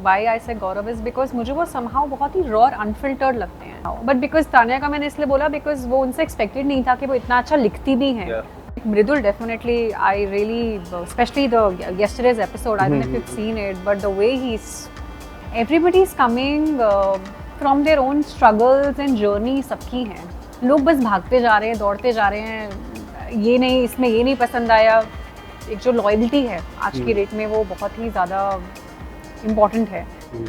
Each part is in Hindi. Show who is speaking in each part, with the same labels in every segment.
Speaker 1: वाई आई से गौरव इज बिकॉज मुझे वो समहाउ बहुत ही रॉ और अनफिल्टर्ड लगते हैं, बट बिकॉज तानिया का मैंने इसलिए बोला बिकॉज वो उनसे एक्सपेक्टेड नहीं था कि वो इतना अच्छा लिखती भी हैं.
Speaker 2: Yeah.
Speaker 1: Mridul definitely I really especially the yesterday's episode, I don't know if you've seen it, but the way everybody is coming from their own struggles and journey. सबकी हैं, लोग बस भागते जा रहे हैं, दौड़ते जा रहे हैं, ये नहीं इसमें ये नहीं पसंद आया. एक जो लॉयल्टी है आज की डेट में वो बहुत ही ज़्यादा इम्पॉर्टेंट है.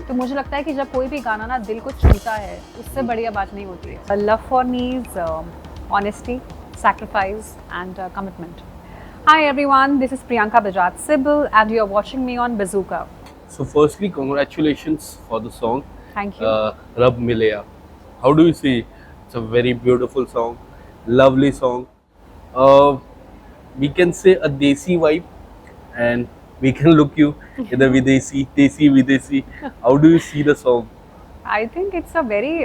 Speaker 1: तो मुझे लगता है कि जब कोई भी गाना ना दिल को छूता है उससे बढ़िया बात नहीं होती है. Love for me is honesty, sacrifice and commitment. Hi everyone, this is Priyanka Bajaj Sibal and you are watching me on Bazooka.
Speaker 2: So firstly, congratulations for the song.
Speaker 1: Thank you.
Speaker 2: Rab Mileya. How do you see? It's a very beautiful song, lovely song. We can say a Desi vibe, and we can look you in the Videsi. How do you see the song?
Speaker 1: I think it's a very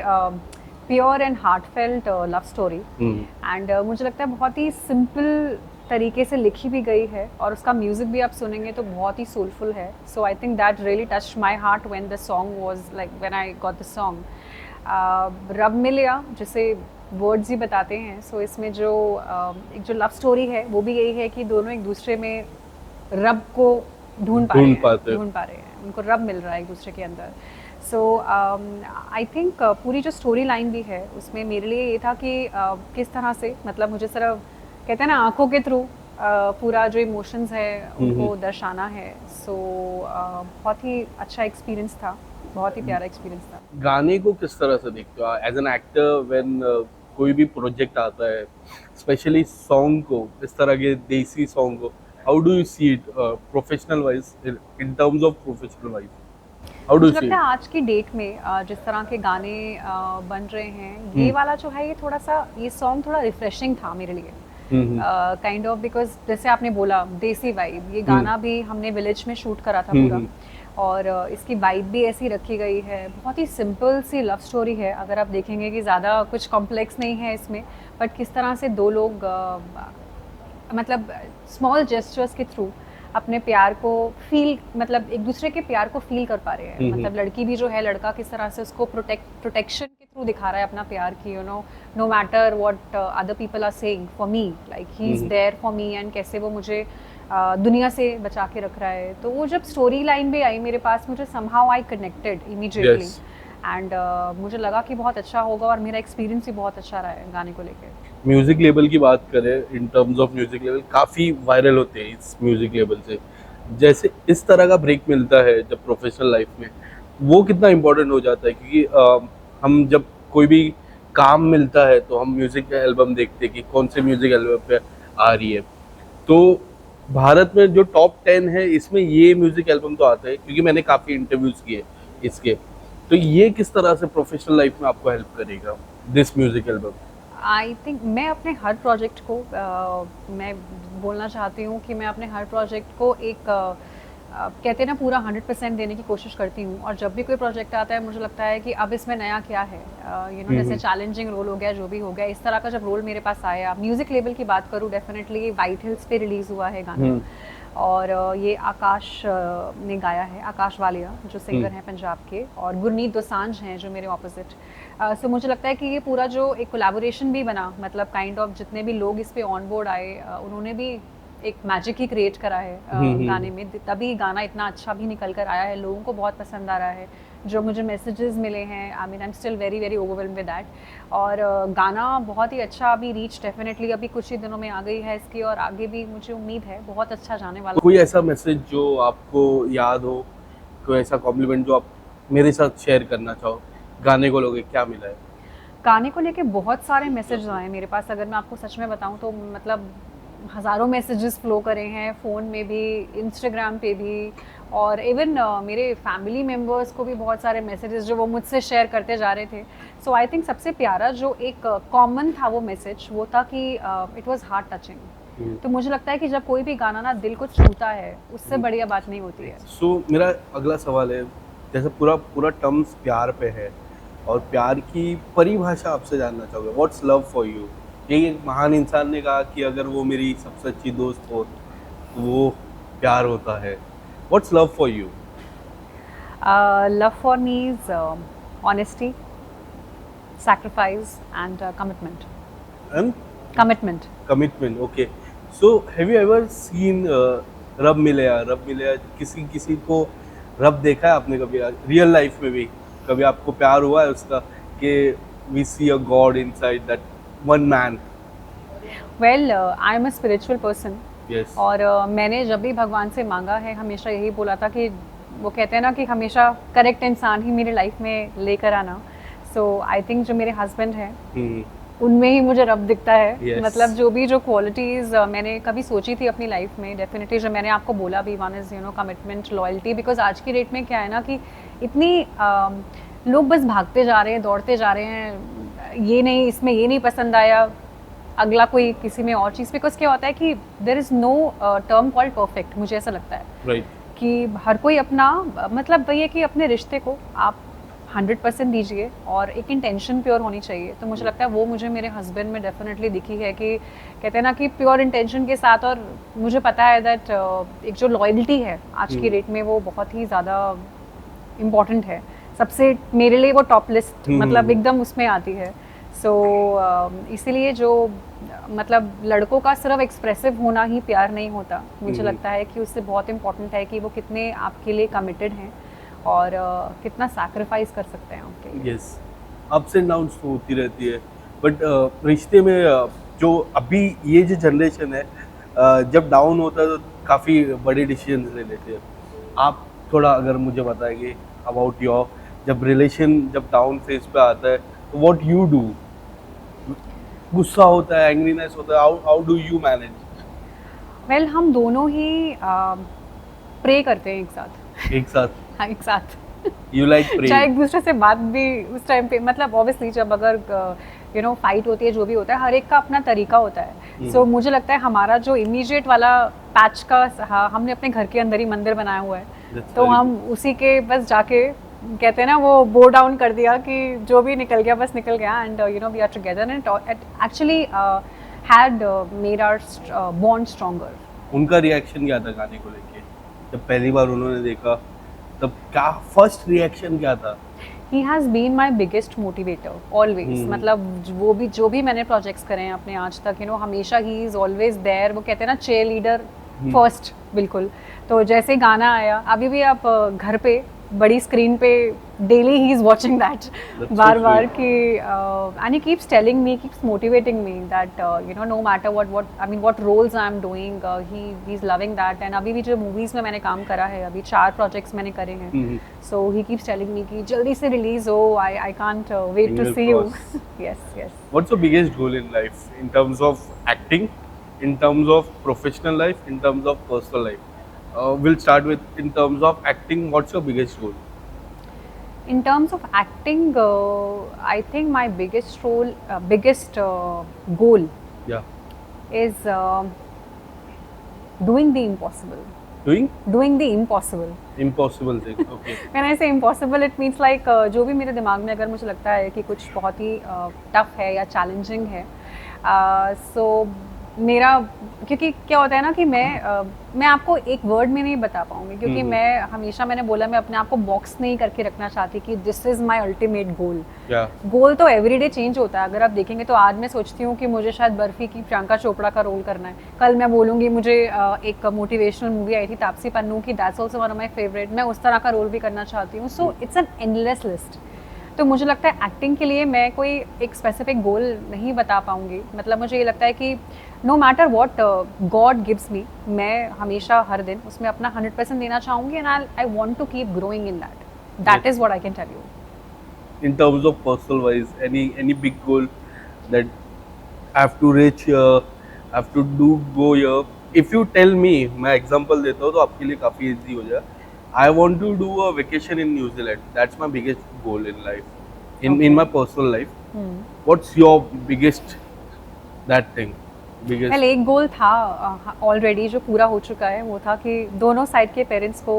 Speaker 1: pure and heartfelt love story and मुझे लगता है बहुत ही सिंपल तरीके से लिखी भी गई है और उसका म्यूजिक भी आप सुनेंगे तो बहुत ही सोलफुल है. So I think that really touched my heart when the song was like when I got the song. रब मिलिया जिसे वर्ड्स ही बताते हैं. सो इसमें जो एक जो लव स्टोरी है वो भी यही है कि दोनों एक दूसरे में रब को ढूंढ पा रहे हैं, उनको रब मिल रहा है एक दूसरे के अंदर. सो आई थिंक पूरी जो स्टोरी लाइन भी है उसमें मेरे लिए ये था कि किस तरह से मतलब मुझे सिर्फ कहते हैं ना आंखों के थ्रू पूरा जो इमोशंस है उनको दर्शाना है. सो बहुत ही अच्छा एक्सपीरियंस था, बहुत ही प्यारा एक्सपीरियंस था.
Speaker 2: गाने को किस तरह से देखते हो एज एन एक्टर व्हेन कोई भी प्रोजेक्ट आता है, स्पेशली सॉन्ग को, इस तरह के देसी सॉन्ग को, how do you see it professional wise, in terms of professional wise?
Speaker 1: मुझे लगता है आज की डेट में जिस तरह के गाने बन रहे हैं, ये वाला जो है ये थोड़ा सा ये सॉन्ग थोड़ा रिफ्रेशिंग था मेरे लिए काइंड ऑफ, बिकॉज जैसे आपने बोला देसी वाइब, ये गाना भी हमने विलेज में शूट करा था पूरा और इसकी वाइब भी ऐसी रखी गई है. बहुत ही सिंपल सी लव स्टोरी है, अगर आप देखेंगे कि ज़्यादा कुछ कॉम्प्लेक्स नहीं है इसमें, बट किस तरह से दो लोग मतलब स्मॉल जेस्चर्स के थ्रू अपने प्यार को फील मतलब एक दूसरे के प्यार को फील कर पा रहे हैं. मतलब लड़की भी जो है, लड़का किस तरह से उसको प्रोटेक्शन के थ्रू दिखा रहा है अपना प्यार की, no matter what other people are saying for me, like he is there for me, and कैसे वो मुझे दुनिया से बचा के रख रहा है. तो वो जब स्टोरी लाइन भी आई मेरे पास, मुझे somehow I connected immediately and मुझे लगा कि बहुत अच्छा होगा और मेरा एक्सपीरियंस भी बहुत अच्छा रहा है गाने को लेकर.
Speaker 2: म्यूजिक लेवल की बात करें, इन टर्म्स ऑफ म्यूजिक लेवल काफ़ी वायरल होते हैं इस म्यूजिक लेवल से. जैसे इस तरह का ब्रेक मिलता है जब प्रोफेशनल लाइफ में, वो कितना इम्पोर्टेंट हो जाता है, क्योंकि हम जब कोई भी काम मिलता है तो हम म्यूजिक एल्बम देखते हैं कि कौन से म्यूजिक एल्बम पे आ रही है. तो भारत में जो टॉप 10 है इसमें ये म्यूजिक एल्बम तो आता है, क्योंकि मैंने काफ़ी इंटरव्यूज़ किए इसके. तो ये किस तरह से प्रोफेशनल लाइफ में आपको हेल्प करेगा this music album?
Speaker 1: I think मैं अपने हर प्रोजेक्ट को मैं बोलना चाहती हूँ कि मैं अपने हर प्रोजेक्ट को एक कहते हैं ना पूरा 100% देने की कोशिश करती हूँ. और जब भी कोई प्रोजेक्ट आता है मुझे लगता है कि अब इसमें नया क्या है, जैसे चैलेंजिंग रोल हो गया, जो भी हो गया, इस तरह का जब रोल मेरे पास आया. म्यूज़िक लेवल की बात करूँ, डेफिनेटली वाइट हिल्स पे रिलीज़ हुआ है गाना और ये आकाश ने गाया है, आकाश वालिया जो सिंगर हैं पंजाब के, और गुरनीत दोसांझ हैं जो मेरे ऑपोजिट. सो मुझे लगता है कि ये पूरा जो एक कोलैबोरेशन भी बना, मतलब काइंड ऑफ जितने भी लोग इस पे ऑन बोर्ड आए उन्होंने भी एक मैजिक ही क्रिएट करा है गाने में, तभी गाना इतना अच्छा भी निकल कर आया है. लोगों को बहुत पसंद आ रहा है, जो मुझे मैसेजेस मिले हैं, I mean I am still very very overwhelmed with that. और गाना बहुत ही अच्छा अभी रीच डेफिनेटली अभी कुछ ही दिनों में आ गई है इसकी, और आगे भी मुझे उम्मीद है बहुत अच्छा जाने वाला.
Speaker 2: कोई ऐसा मैसेज जो आपको याद हो, कोई ऐसा कॉम्प्लीमेंट जो आप मेरे साथ शेयर करना चाहो गाने को लेके, क्या मिला है?
Speaker 1: गाने को लेके बहुत सारे मैसेज आए मेरे पास, अगर मैं आपको सच में बताऊं तो मतलब हज़ारों मैसेजेस फ्लो करे हैं, फ़ोन में भी, इंस्टाग्राम पे भी, और इवन मेरे फैमिली मेम्बर्स को भी बहुत सारे मैसेजेस जो वो मुझसे शेयर करते जा रहे थे. सो आई थिंक सबसे प्यारा जो एक कॉमन था वो मैसेज वो था कि इट वाज हार्ट टचिंग. तो मुझे लगता है कि जब कोई भी गाना ना दिल को छूता है उससे बढ़िया बात नहीं होती है.
Speaker 2: सो मेरा अगला सवाल है, जैसे पूरा टर्म्स प्यार पे है और प्यार की परिभाषा आपसे जानना चाहोगे. What's love for you? एक महान इंसान ने कहा कि अगर वो मेरी सबसे अच्छी दोस्त हो तो वो प्यार होता है. What's love for you?
Speaker 1: Love for me is honesty, sacrifice, and commitment.
Speaker 2: And
Speaker 1: Commitment.
Speaker 2: commitment, okay. So have you ever seen रब मिले किसी किसी को रब देखा है आपने कभी रियल लाइफ में भी कभी आपको प्यार हुआ है उसका कि we see a God inside that one man?
Speaker 1: Well, I am a spiritual person.
Speaker 2: Yes.
Speaker 1: और मैंने जब भी भगवान से मांगा है हमेशा यही बोला था कि वो कहते हैं ना कि हमेशा करेक्ट इंसान ही मेरी लाइफ में लेकर आना. सो आई थिंक जो मेरे हस्बैंड हैं उनमें ही मुझे रब दिखता है.
Speaker 2: Yes.
Speaker 1: मतलब जो क्वालिटीज़ मैंने कभी सोची थी अपनी लाइफ में, डेफिनेटली जो मैंने आपको बोला भी, one is commitment, loyalty. Because आज की डेट में क्या है ना कि इतनी लोग बस भागते जा रहे हैं, दौड़ते जा रहे हैं, ये नहीं इसमें ये नहीं पसंद आया, अगला कोई किसी में और चीज़. बिकॉज क्या होता है कि there is no term called perfect. मुझे ऐसा लगता है
Speaker 2: राइट.
Speaker 1: कि हर कोई अपना मतलब वही है कि अपने रिश्ते को आप 100% दीजिए और एक इंटेंशन प्योर होनी चाहिए. तो मुझे लगता है वो मुझे मेरे हस्बैंड में डेफिनेटली दिखी है कि कहते हैं ना कि प्योर इंटेंशन के साथ. और मुझे पता है दैट एक जो लॉयल्टी है आज की डेट में वो बहुत ही ज़्यादा इम्पॉर्टेंट है. सबसे मेरे लिए वो टॉप लिस्ट मतलब एकदम उसमें आती है. सो इसीलिए जो मतलब लड़कों का सिर्फ एक्सप्रेसिव होना ही प्यार नहीं होता. मुझे लगता है कि उससे बहुत इम्पोर्टेंट है कि वो कितने आपके लिए कमिटेड हैं और कितना सैक्रिफाइस कर सकते हैं आपके लिए.
Speaker 2: यस. अप्स एंड डाउन्स तो होती रहती है बट रिश्ते में जो अभी ये जो जनरेशन है जब डाउन होता है तो काफ़ी बड़े डिसीजन ले लेते हैं. आप थोड़ा अगर मुझे बताएंगे अबाउट योर जब रिलेशन जब डाउन फेज पे आता है तो व्हाट यू डू? गुस्सा होता है, एंग्रीनेस होता है, how do you manage?
Speaker 1: Well हम दोनों ही प्रे करते हैं एक साथ.
Speaker 2: एक साथ?
Speaker 1: हाँ, एक साथ.
Speaker 2: You like pray?
Speaker 1: चाहे एक दूसरे से बात भी उस टाइम पे मतलब ऑब्वियसली जब अगर फाइट होती है जो भी होता है हर एक का अपना तरीका होता है. सो मुझे लगता है हमारा जो इमीडिएट वाला पैच का हमने अपने घर के अंदर ही मंदिर बनाया हुआ है. तो हम उसी के बस जाके कहते हैं ना वो बो डाउन कर दिया कि जो भी निकल गया बस निकल गया. And we are together and actually had made our bond stronger.
Speaker 2: उनका रिएक्शन क्या था गाने को लेके जब पहली बार उन्होंने देखा? तब क्या फर्स्ट रिएक्शन क्या था?
Speaker 1: He has been my biggest motivator always. मतलब वो भी जो भी मैंने प्रोजेक्ट्स करे हैं अपने आज तक हमेशा he is always there. वो कहते हैं ना cheer leader फर्स्ट. बिल्कुल. तो जैसे गाना आया अभी भी आप घर पे बड़ी स्क्रीन पे daily he is watching that बार बार कि and he keeps telling me, keeps motivating me that no matter what roles I am doing he is loving that. And अभी भी जो मूवीज में मैंने काम करा है अभी 4 प्रोजेक्ट्स मैंने करे हैं. सो ही कीप्स टेलिंग मी कि जल्दी से रिलीज हो, I can't wait to see you. Yes yes.
Speaker 2: What's your biggest goal in life in terms of acting, in terms of professional life, in terms of personal life? We'll start with in terms of acting. What's your biggest goal?
Speaker 1: In terms of acting, I think my biggest goal is doing the impossible. Doing the impossible.
Speaker 2: Impossible thing. Okay.
Speaker 1: When I say impossible, it means like जो भी मेरे दिमाग में अगर मुझे लगता है कि कुछ बहुत ही टफ है या चैलेंजिंग है, so मेरा क्योंकि क्या होता है ना कि मैं आपको एक वर्ड में नहीं बता पाऊंगी क्योंकि मैंने बोला मैं अपने आप को बॉक्स नहीं करके रखना चाहती कि this is my ultimate goal. Goal तो एवरीडे चेंज होता है. अगर आप देखेंगे तो आज मैं सोचती हूँ कि मुझे शायद बर्फी की प्रियंका चोपड़ा का रोल करना है. कल मैं बोलूँगी मुझे एक मोटिवेशनल मूवी आई थी तापसी पन्नू की, that's also one of my favourite, मैं उस तरह का रोल भी करना चाहती हूँ. So it's an endless list. तो मुझे लगता है एक्टिंग के लिए मैं कोई एक स्पेसिफिक गोल नहीं बता पाऊंगी. मतलब मुझे ये लगता है कि no matter what God gives me, मैं हमेशा हर दिन उसमें अपना 100% देना चाहूँगी. And I want to keep growing in that. That is what I can tell you.
Speaker 2: In terms of personal wise, any big goal that I have to reach here, I have to go here? If you tell me, मैं example देता हूँ तो आपके लिए काफ़ी easy हो जाए. I want to do a vacation in New Zealand. That's my biggest goal in life, in my personal life. What's your biggest that thing? Biggest.
Speaker 1: Well, एक गोल था ऑलरेडी जो पूरा हो चुका है. वो था कि दोनों साइड के पेरेंट्स को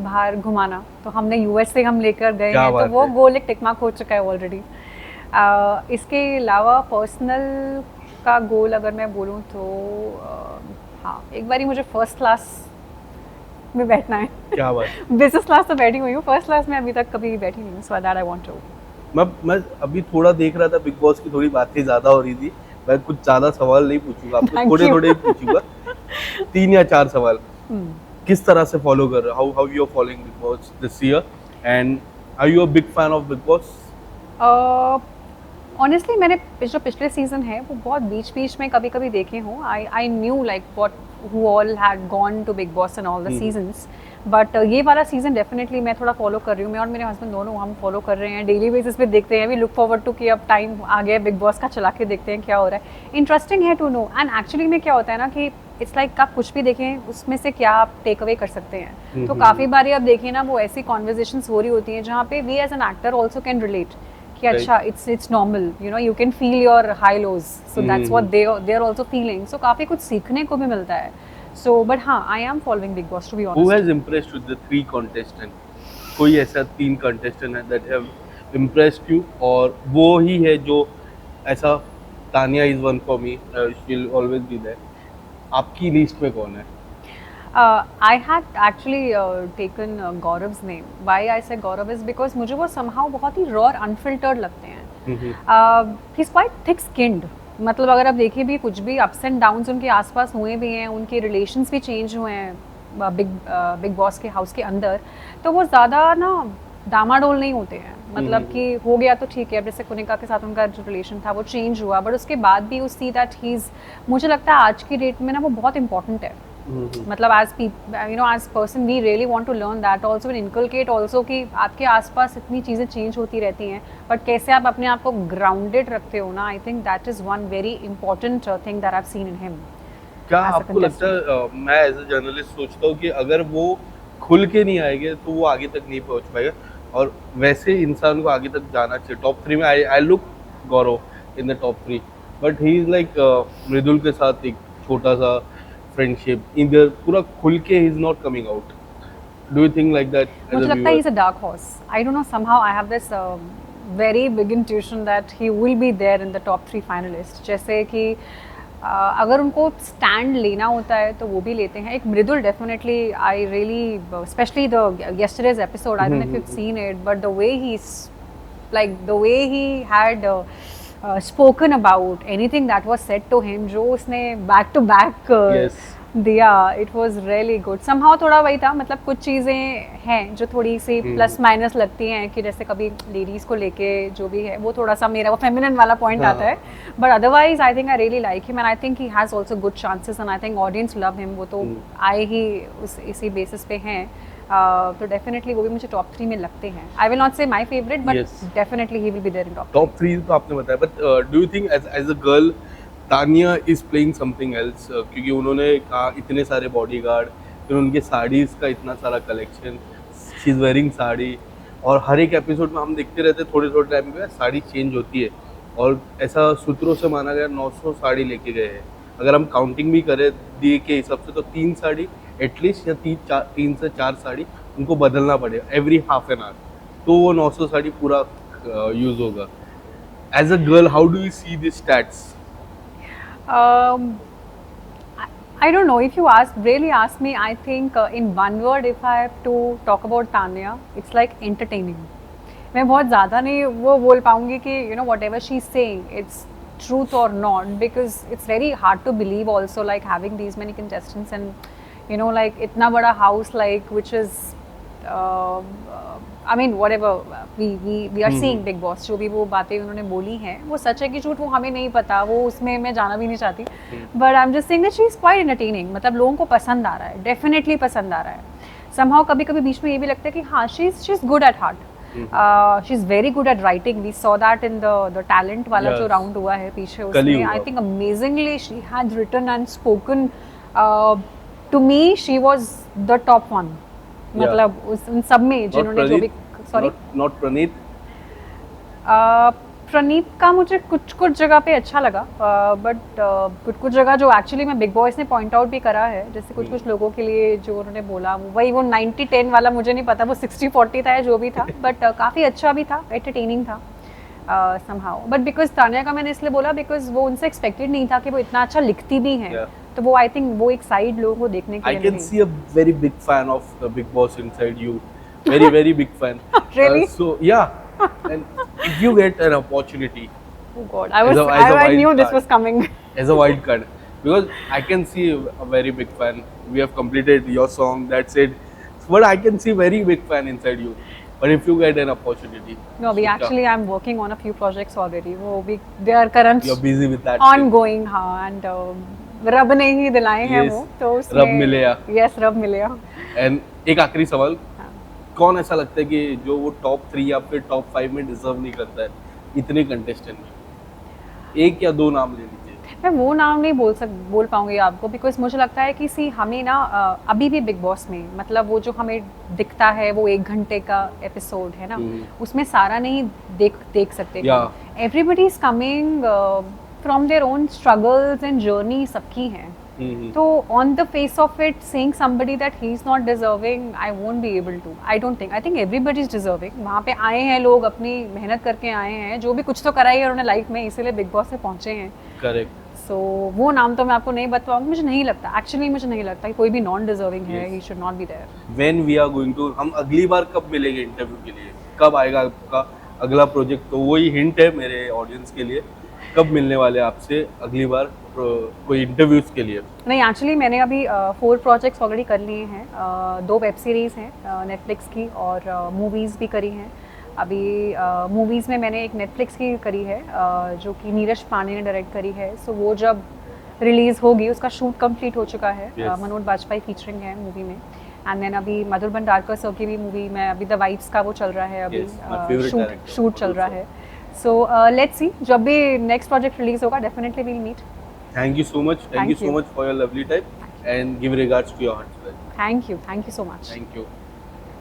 Speaker 1: बाहर घुमाना. तो हमने यूएस से हम लेकर गए हैं, तो वो गोल एक टिक मार्क हो चुका है ऑलरेडी. इसके अलावा पर्सनल का गोल अगर मैं बोलूँ तो हाँ, एक बारी मुझे फर्स्ट क्लास में बैठना है।
Speaker 2: क्या बात।
Speaker 1: बिजनेस क्लास तो बैठी हुई हूँ, फर्स्ट क्लास में अभी तक कभी बैठी नहीं हूँ, so that I want to.
Speaker 2: मैं अभी थोड़ा देख रहा था, बिग बॉस की थोड़ी बातें ज्यादा हो रही थी। मैं कुछ ज्यादा सवाल नहीं पूछूंगा आपको,
Speaker 1: Thank
Speaker 2: थोड़े
Speaker 1: you.
Speaker 2: थोड़े ही पूछूंगा। 3 या 4 सवाल।
Speaker 1: Hmm.
Speaker 2: किस तरह से फॉलो कर रहे हो, how you are following Bigg Boss this year, and are you a big fan of Bigg Boss?
Speaker 1: Honestly मैंने जो पिछले सीजन है वो बहुत बीच बीच में कभी कभी देखे हूँ। I knew like what who all had gone to Bigg Boss and all the seasons, but ये वाला सीजन डेफिनेटली मैं थोड़ा फॉलो कर रही हूँ। मैं और मेरे हस्बैंड दोनों हम फॉलो कर रहे हैं, डेली बेसिस पे देखते हैं। वी लुक फॉरवर्ड टू कि अब टाइम आ गया बिग बॉस का, चला के देखते हैं क्या हो रहा है। इंटरेस्टिंग है टू नो। एंड एक्चुअली में क्या होता है ना कि इट्स लाइक आप कुछ भी देखें उसमें से क्या आप टेक अवे कर सकते हैं। तो काफ़ी बारी आप देखिए ना, वो ऐसी कॉन्वर्जेशंस हो रही होती हैं जहाँ पे we as an actor also can relate कि अच्छा it's normal, you know, you can feel your high lows, so that's what they are also feeling. So काफ़ी कुछ सीखने को भी मिलता है। सो बट हाँ, I am following Bigg Boss to be honest.
Speaker 2: Who has impressed with the 3 contestant? कोई ऐसा 3 कंटेस्टेंट है दैट हैव इम्प्रेस्ड यू, और वो ही है जो ऐसा, Tania is one for me, she will always be there. आपकी लिस्ट में कौन है?
Speaker 1: I had actually taken Gaurav's name. Why I say Gaurav is because मुझे वो somehow बहुत ही raw और unfiltered लगते हैं। He's quite thick-skinned. मतलब अगर आप देखिए भी, कुछ भी ups and downs उनके आसपास हुए भी हैं, उनके relations भी change हुए हैं बिग बॉस के हाउस के अंदर, तो वो ज़्यादा ना डामाडोल नहीं होते हैं। मतलब कि हो गया तो ठीक है, जैसे कुनिका के साथ उनका जो रिलेशन था वो चेंज हुआ, बट उसके बाद भी you see that he is, मुझे लगता है आज की डेट में ना वो बहुत इंपॉर्टेंट है। मतलब as person we really want to learn that also and inculcate also कि आपके आसपास इतनी चीज़ें चेंज होती रहती हैं, बट कैसे आप अपने आप को ग्राउंडेड रखते हो ना, आई think that is one very important thing that I have seen in him.
Speaker 2: क्या आपको लगता है, मैं एज अ जर्नलिस्ट सोचता हूँ कि अगर वो खुल के नहीं आएंगे तो वो आगे तक नहीं पहुँच पाएगा, और वैसे इंसान को आगे तक जाना चाहिए। टॉप 3 में I look Gaurav in the top 3, but he is like Mridul के साथ एक छोटा सा फ्रेंडशिप, इधर पूरा खुल के ही is not coming out. Do you think like that?
Speaker 1: मुझे लगता है he is a dark horse. I don't know, somehow I have this very big intuition that he will be there in the top 3 finalist. जैसे कि अगर उनको स्टैंड लेना होता है तो वो भी लेते हैं। एक Mridul definitely, I really specially the yesterday's episode, I don't know if you have seen it, but the way he like the way he had spoken about anything that was said to him, जो उसने back to back दिया, it was really good. somehow थोड़ा वही था, मतलब कुछ चीज़ें हैं जो थोड़ी सी प्लस माइनस लगती हैं कि जैसे कभी लेडीज़ को लेके जो भी है वो थोड़ा सा मेरा वो फेमिनिन वाला पॉइंट आता है, but otherwise I think I really like him and I think he has also good chances and I think audience love him. वो तो आए ही इसी बेसिस पे हैं। तो डेफिनेटली वो भी मुझे टॉप 3 में लगते हैं। I will not say my favourite, but definitely he will be there in
Speaker 2: top 3 तो आपने बताया, but do you think as a girl Tania is playing something else? क्योंकि उन्होंने कहा इतने सारे बॉडीगार्ड, फिर उनके साड़ीज का इतना सारा collection, she is wearing sari, और हर एक एपिसोड में हम देखते रहते हैं थोड़े थोड़े टाइम पे साड़ी चेंज होती है, और ऐसा सूत्रों से माना गया 900 साड़ी लेके गए हैं। अगर हम काउंटिंग भी करें डे के हिसाब से तो 3 साड़ी एटलीस्ट, या 3 से 4 साड़ी उनको बदलना पड़ेगा एवरी हाफ एन आवर, तो वो 900 साड़ी पूरा यूज होगा। As a girl, how do you see this stats?
Speaker 1: I don't know, if you really ask me, I think in one word if I have to talk about Tanya, it's like entertaining. मैं बहुत ज़्यादा नहीं वो बोल पाऊँगी कि you know whatever she's saying it's truth or not, because it's very hard to believe also, like having these many contestants and you know like इतना बड़ा house like which is I mean whatever we are seeing Big Boss, जो भी वो बातें उन्होंने बोली हैं वो सच है कि झूठ वो हमें नहीं पता, वो उसमें मैं जाना भी नहीं चाहती, but I am just saying that she is quite entertaining. मतलब लोगों को पसंद आ रहा है, डेफिनेटली पसंद आ रहा है। समहाउ कभी कभी बीच में ये भी लगता है कि हाँ she is good at heart, she is very good at writing. We saw that in the talent वाला जो राउंड हुआ है पीछे, उसमें I think amazingly she had written and spoken. To me she was the top one, मतलब उन सब में जिन्होंने जो भी, सॉरी
Speaker 2: नॉट प्रणीत,
Speaker 1: प्रणीत का मुझे कुछ कुछ जगह पे अच्छा लगा, बट कुछ कुछ जगह जो एक्चुअली में बिग बॉस ने पॉइंट आउट भी करा है, जैसे कुछ कुछ लोगों के लिए जो उन्होंने बोला वही वो 90-10 वाला मुझे नहीं पता, वो 60-40 था या जो भी था, बट काफ़ी अच्छा भी था, एंटरटेनिंग था समहाउ। बट बिकॉज तानिया का मैंने इसलिए बोला बिकॉज वो उनसे एक्सपेक्टेड नहीं था कि वो इतना अच्छा लिखती भी हैं, तो वो आई थिंक वो एक साइड लोगों को देखने के
Speaker 2: I
Speaker 1: लिए
Speaker 2: can
Speaker 1: milli.
Speaker 2: see a very big fan of the Big Boss inside you. Very, very big fan.
Speaker 1: Really?
Speaker 2: So yeah, and if you get an opportunity
Speaker 1: Oh God, I was
Speaker 2: as a
Speaker 1: I
Speaker 2: wild
Speaker 1: knew this
Speaker 2: card.
Speaker 1: was coming.
Speaker 2: as a wild card, because I can see a very big fan. We have completed your song. That's it. But I can see very big fan inside you. But if you get an opportunity,
Speaker 1: No, we
Speaker 2: so,
Speaker 1: actually I'm working on a few projects already. वो भी they are current
Speaker 2: you're busy with that.
Speaker 1: ongoing हाँ and रब ने ही दिलाए हैं
Speaker 2: Yes,
Speaker 1: वो तो उसमें
Speaker 2: रब मिलेगा।
Speaker 1: Yes, रब मिलेगा।
Speaker 2: And एक आखिरी सवाल,
Speaker 1: हाँ।
Speaker 2: कौन ऐसा लगता है कि जो वो टॉप 3 या फिर टॉप 5 में डिजर्व नहीं करता है इतने कंटेस्टेंट में? एक या दो नाम ले लीजिए।
Speaker 1: मैं वो नाम नहीं बोल पाऊंगी आपको बिकॉज मुझे लगता है कि सी हमें ना अभी भी बिग बॉस में मतलब वो जो हमें दिखता है वो 1 घंटे का एपिसोड है ना उसमें सारा नहीं देख सकते।
Speaker 2: Yeah.
Speaker 1: Everybody is coming from their own struggles and journey सबकी हैं। तो on the face of it saying somebody that he is not deserving I won't be able to. I don't think, I think everybody is deserving. वहाँ पे आए हैं लोग, अपनी मेहनत करके आए हैं, जो भी कुछ तो करा ही है उन्होंने लाइफ में, इसीलिए बिग बॉस से पहुंचे हैं।
Speaker 2: करेक्ट।
Speaker 1: सो वो नाम तो मैं आपको नहीं बताऊंगी, मुझे नहीं लगता, एक्चुअली मुझे नहीं लगता कि कोई भी नॉन डिजर्विंग है, he should not be there.
Speaker 2: When we are going to, हम अगली बार कब मिलेंगे इंटरव्यू के लिए? कब आएगा आपका अगला प्रोजेक्ट? तो वही हिंट है मेरे ऑडियंस के लिए, कब मिलने वाले आपसे अगली बार कोई इंटरव्यूज के लिए?
Speaker 1: नहीं, एक्चुअली मैंने अभी 4 प्रोजेक्ट्स ऑलरेडी कर लिए हैं। 2 वेब सीरीज़ हैं नेटफ्लिक्स की और मूवीज़ भी करी हैं। अभी मूवीज़ में मैंने एक नेटफ्लिक्स की करी है जो कि नीरज पांडे ने डायरेक्ट करी है। सो वो जब रिलीज़ होगी, उसका शूट कंप्लीट हो चुका है।
Speaker 2: Yes.
Speaker 1: मनोज बाजपेयी फीचरिंग है मूवी में। एंड देन अभी मधुर भंडारकर सर की भी मूवी में अभी द वाइफ्स का वो चल रहा है अभी,
Speaker 2: Yes, my favorite director,
Speaker 1: shoot चल रहा है। सो लेट्स सी, जब भी नेक्स्ट प्रोजेक्ट रिलीज होगा definitely we'll meet.
Speaker 2: Thank you so much. Thank you
Speaker 1: Thank
Speaker 2: so
Speaker 1: you.
Speaker 2: much for your lovely time and give regards to your husband.
Speaker 1: Thank you so much.
Speaker 2: Thank you.